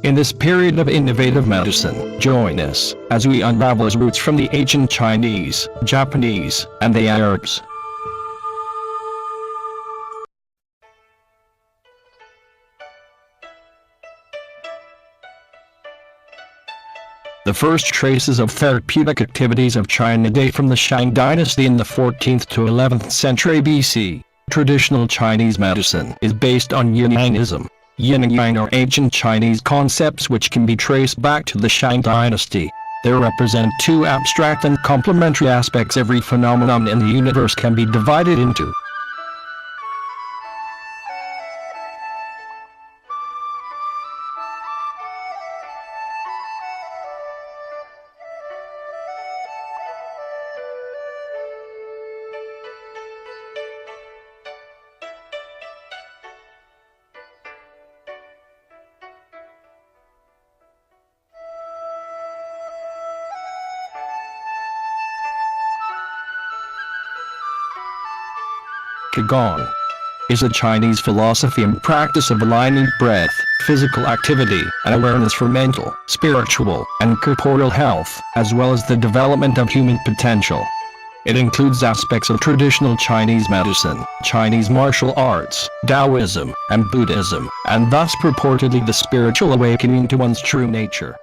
In this period of innovative medicine, join us as we unravel its roots from the ancient Chinese, Japanese, and the Arabs. The first traces of therapeutic activities of China date from the Shang dynasty in the 14th to 11th century BC. Traditional Chinese medicine is based on yin-yangism. Yin and yang are ancient Chinese concepts which can be traced back to the Shang dynasty. They represent two abstract and complementary aspects every phenomenon in the universe can be divided into. Qigong is a Chinese philosophy and practice of aligning breath, physical activity, and awareness for mental, spiritual, and corporeal health, as well as the development of human potential. It includes aspects of traditional Chinese medicine, Chinese martial arts, Taoism, and Buddhism, and thus purportedly the spiritual awakening to one's true nature.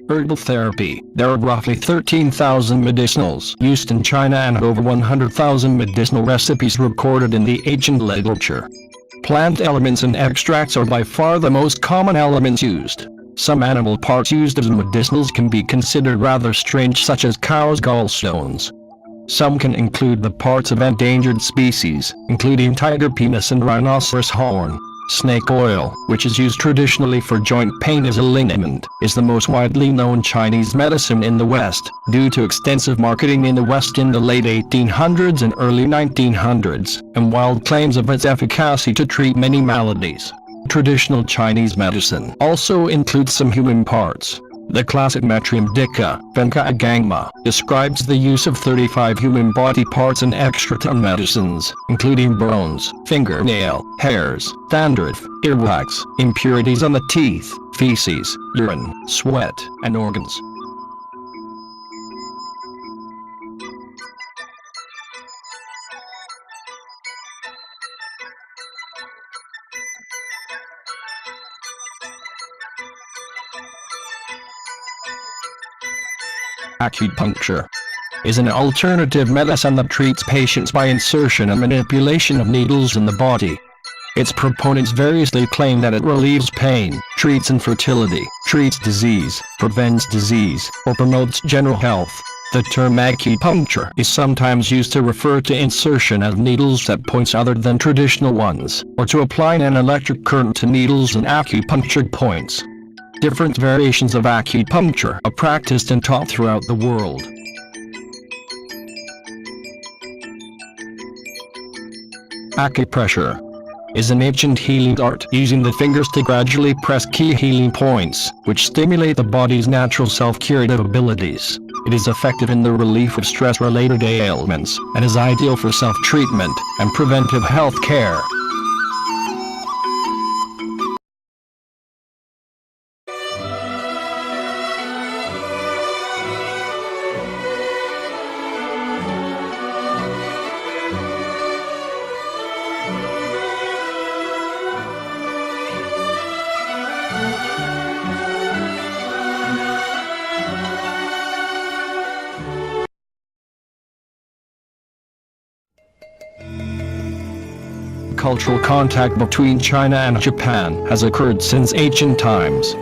Herbal therapy. There are roughly 13,000 medicinals used in China and over 100,000 medicinal recipes recorded in the ancient literature. Plant elements and extracts are by far the most common elements used. Some animal parts used as medicinals can be considered rather strange, such as cow's gallstones. Some can include the parts of endangered species, including tiger penis and rhinoceros horn. Snake oil, which is used traditionally for joint pain as a liniment, is the most widely known Chinese medicine in the West, due to extensive marketing in the West in the late 1800s and early 1900s, and wild claims of its efficacy to treat many maladies. Traditional Chinese medicine also includes some human parts. The classic Metrium Dika, Venka Agangma, describes the use of 35 human body parts in extratum medicines, including bones, fingernail, hairs, dandruff, earwax, impurities on the teeth, feces, urine, sweat, and organs. Acupuncture is an alternative medicine that treats patients by insertion and manipulation of needles in the body. Its proponents variously claim that it relieves pain, treats infertility, treats disease, prevents disease, or promotes general health. The term acupuncture is sometimes used to refer to insertion of needles at points other than traditional ones, or to applying an electric current to needles and acupuncture points. Different variations of acupuncture are practiced and taught throughout the world. Acupressure is an ancient healing art using the fingers to gradually press key healing points, which stimulate the body's natural self-curative abilities. It is effective in the relief of stress-related ailments, and is ideal for self-treatment and preventive health care. Cultural contact between China and Japan has occurred since ancient times.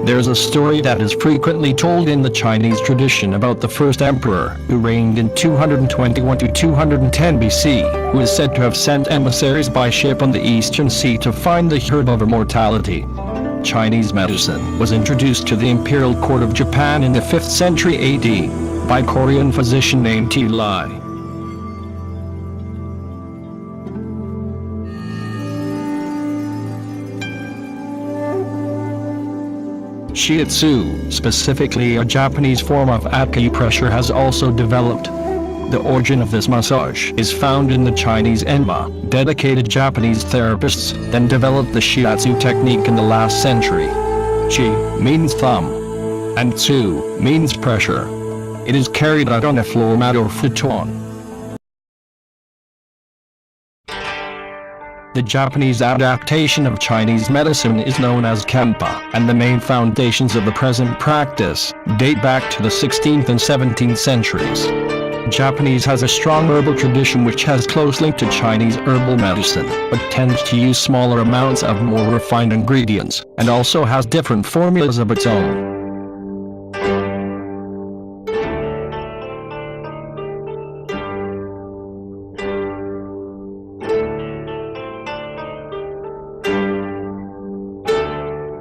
There's a story that is frequently told in the Chinese tradition about the first emperor, who reigned in 221 to 210 BC, who is said to have sent emissaries by ship on the eastern sea to find the herb of immortality. Chinese medicine was introduced to the imperial court of Japan in the 5th century AD by Korean physician named T. Lai. Shiatsu, specifically a Japanese form of acupressure, has also developed. The origin of this massage is found in the Chinese Enma. Dedicated Japanese therapists then developed the Shiatsu technique in the last century. Shi means thumb, and tsu means pressure. It is carried out on a floor mat or futon. The Japanese adaptation of Chinese medicine is known as Kempa, and the main foundations of the present practice date back to the 16th and 17th centuries. Japanese has a strong herbal tradition which has close link to Chinese herbal medicine, but tends to use smaller amounts of more refined ingredients, and also has different formulas of its own.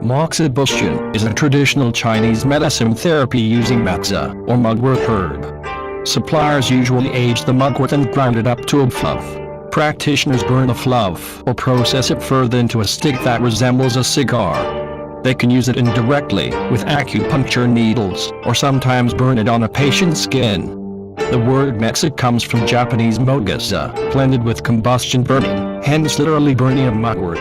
Moxibustion is a traditional Chinese medicine therapy using mexia, or mugwort herb. Suppliers usually age the mugwort and grind it up to a fluff. Practitioners burn the fluff or process it further into a stick that resembles a cigar. They can use it indirectly with acupuncture needles, or sometimes burn it on a patient's skin. The word mexia comes from Japanese mogasa, blended with combustion burning, hence literally burning of mugwort.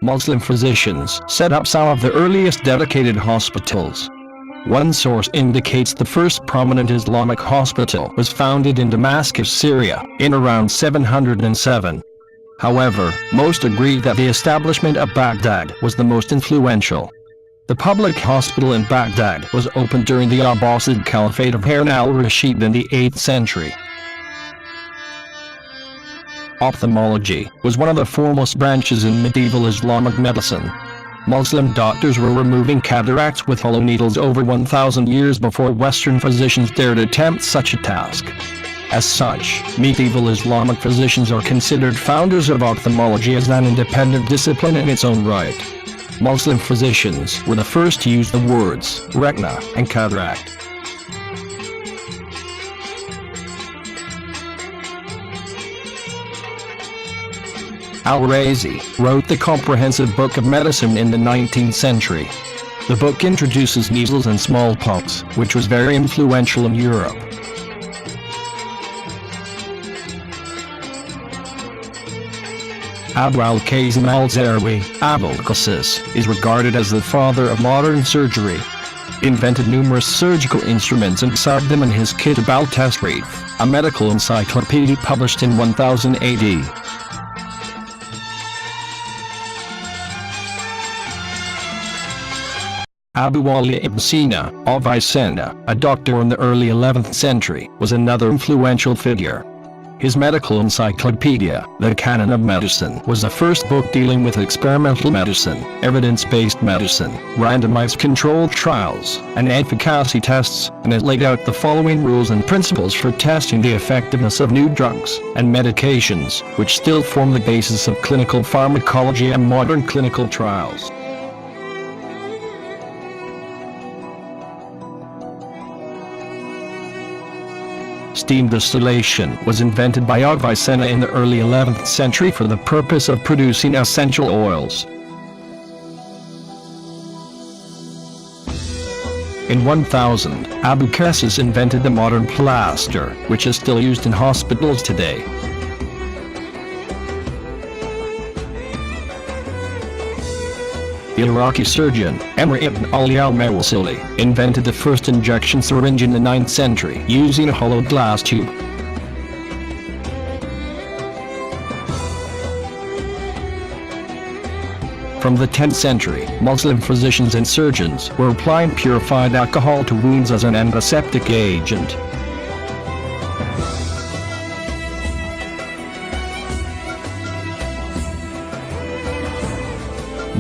Muslim physicians set up some of the earliest dedicated hospitals. One source indicates the first prominent Islamic hospital was founded in Damascus, Syria, in around 707. However, most agree that the establishment of Baghdad was the most influential. The public hospital in Baghdad was opened during the Abbasid Caliphate of Harun al-Rashid in the 8th century. Ophthalmology was one of the foremost branches in medieval Islamic medicine. Muslim doctors were removing cataracts with hollow needles over 1,000 years before Western physicians dared attempt such a task. As such, medieval Islamic physicians are considered founders of ophthalmology as an independent discipline in its own right. Muslim physicians were the first to use the words retina and cataract. Al-Razi wrote the comprehensive book of medicine in the 19th century. The book introduces measles and smallpox, which was very influential in Europe. Abu al-Qasim al-Zahrawi, Abul Qasis, is regarded as the father of modern surgery. Invented numerous surgical instruments and cited them in his Kitab al-Tasrif, a medical encyclopedia published in 1000 AD. Abu Ali ibn Sina, of Avicenna, a doctor in the early 11th century, was another influential figure. His medical encyclopedia, The Canon of Medicine, was the first book dealing with experimental medicine, evidence-based medicine, randomized controlled trials, and efficacy tests, and it laid out the following rules and principles for testing the effectiveness of new drugs and medications, which still form the basis of clinical pharmacology and modern clinical trials. Steam distillation was invented by Avicenna in the early 11th century for the purpose of producing essential oils. In 1000, Abu Qasis invented the modern plaster, which is still used in hospitals today. The Iraqi surgeon, Amr ibn Ali al-Mawsili, invented the first injection syringe in the 9th century using a hollow glass tube. From the 10th century, Muslim physicians and surgeons were applying purified alcohol to wounds as an antiseptic agent.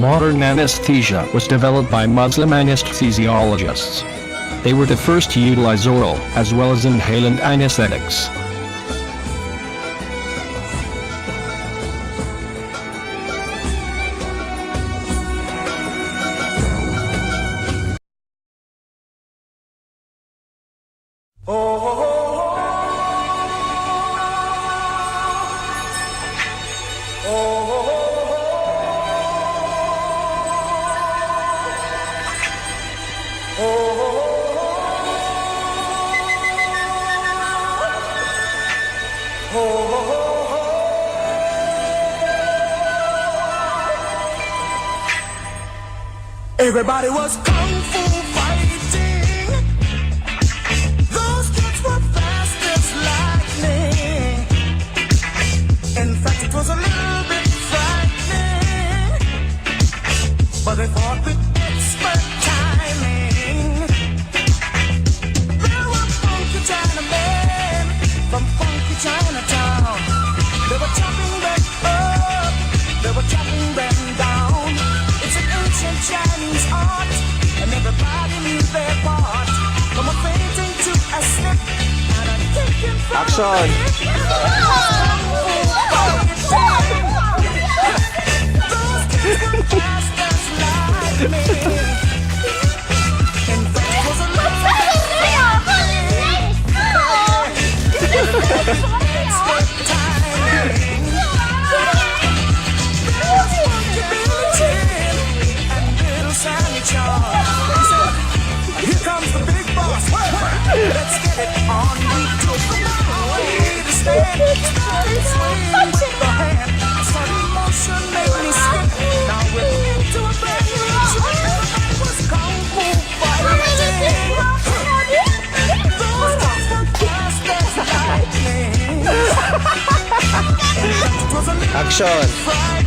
Modern anesthesia was developed by Muslim anesthesiologists. They were the first to utilize oral, as well as inhalant anesthetics. Everybody was kung fu fighting. Those kids were fast as lightning. In fact, it was a little bit frightening, but they fought with expert timing. There were funky Chinamen from funky Chinatown. They were chopping them up, they were chopping them down. It's an ancient Chinese art, and everybody knew their part. From a fainting to a slip, and a kicking from Action! Those kids were fast as lightning. In fact, it was a little expert timing. There was funky Billy Chin and little Sammy Charles. He said, "Here comes the big boss. Let's get it on." We took a way to stand, started swaying with the hand. Sudden motion made me slip. Now we're into a brand new trip. Everybody was kung fu fighting. Those dogs were fast as lightning. It was a little Action! fright.